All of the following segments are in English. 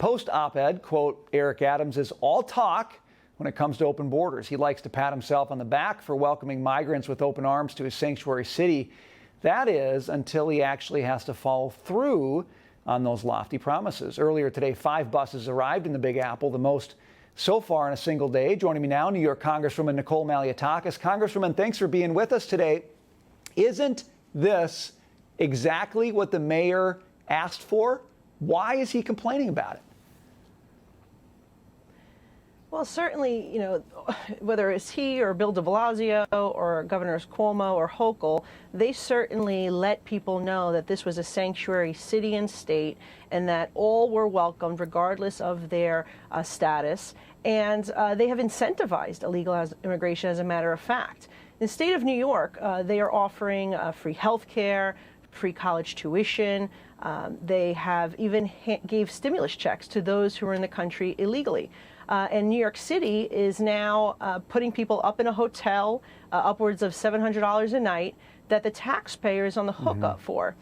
Post op-ed, quote, Eric Adams is all talk when it comes to open borders. He likes to pat himself on the back for welcoming migrants with open arms to his sanctuary city. That is until he actually has to follow through on those lofty promises. Earlier today, 5 buses arrived in the Big Apple, the most so far in a single day. Joining me now, New York Congresswoman Nicole Malliotakis. Congresswoman, thanks for being with us today. Isn't this exactly what the mayor asked for? Why is he complaining about it? Well, certainly, whether it's he or Bill de Blasio or Governors Cuomo or Hochul, they certainly let people know that this was a sanctuary city and state and that all were welcomed regardless of their status. And they have incentivized illegal immigration, as a matter of fact. In the state of New York, they are offering free health care, free college tuition. They have even gave stimulus checks to those who are in the country illegally. And New York City is now putting people up in a hotel, upwards of $700 a night, that the taxpayer is on the hook up for.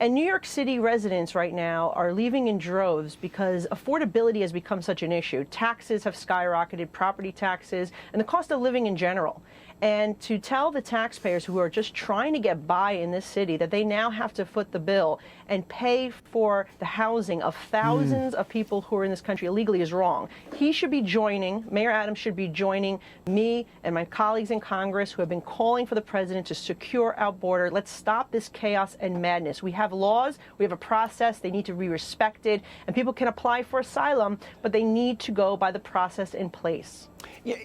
And New York City residents right now are leaving in droves because affordability has become such an issue. Taxes have skyrocketed, property taxes, and the cost of living in general. And to tell the taxpayers who are just trying to get by in this city that they now have to foot the bill and pay for the housing of thousands of people who are in this country illegally is wrong. He should be joining, Mayor Adams should be joining me and my colleagues in Congress who have been calling for the president to secure our border. Let's stop this chaos and madness. We have laws, we have a process, they need to be respected, and people can apply for asylum, but they need to go by the process in place. Yeah.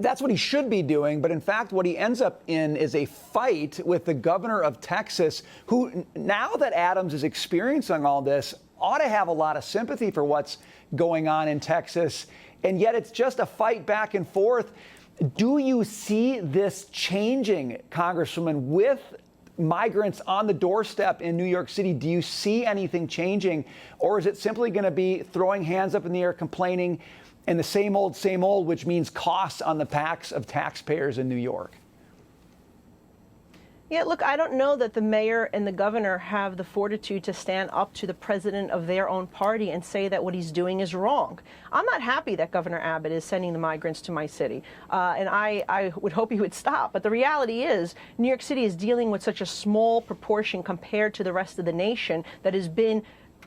That's what he should be doing, but in fact, what he ends up in is a fight with the governor of Texas, who, now that Adams is experiencing all this, ought to have a lot of sympathy for what's going on in Texas, and yet it's just a fight back and forth. Do you see this changing, Congresswoman, with migrants on the doorstep in New York City? Do you see anything changing, or is it simply going to be throwing hands up in the air, complaining, and the same old, which means costs on the backs of taxpayers in New York? Yeah, look, I don't know that the mayor and the governor have the fortitude to stand up to the president of their own party and say that what he's doing is wrong. I'm not happy that Governor Abbott is sending the migrants to my city, and I would hope he would stop. But the reality is New York City is dealing with such a small proportion compared to the rest of the nation that has been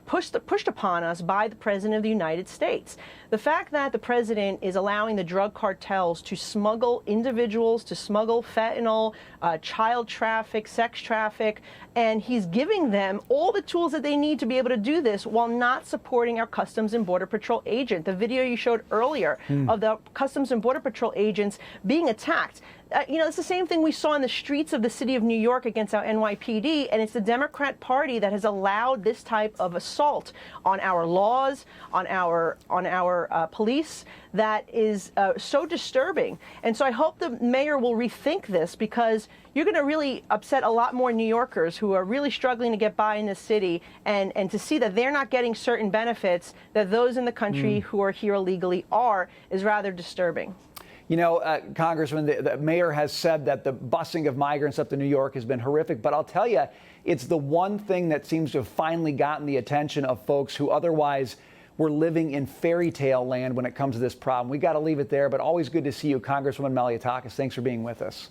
pushed upon us by the President of the United States. The fact that the President is allowing the drug cartels to smuggle individuals, to smuggle fentanyl, child traffic, sex traffic, and he's giving them all the tools that they need to be able to do this while not supporting our Customs and Border Patrol agent. The video you showed earlier of the Customs and Border Patrol agents being attacked. It's the same thing we saw in the streets of the city of New York against our NYPD, and it's the Democrat Party that has allowed this type of assault on our laws, on our police, that is so disturbing. And so I hope the mayor will rethink this, because you're going to really upset a lot more New Yorkers who are really struggling to get by in this city, and to see that they're not getting certain benefits that those in the country who are here illegally are is rather disturbing. Congressman, the mayor has said that the busing of migrants up to New York has been horrific, but I'll tell you, it's the one thing that seems to have finally gotten the attention of folks who otherwise were living in fairy tale land when it comes to this problem. We got to leave it there, but always good to see you, Congresswoman Malliotakis. Thanks for being with us.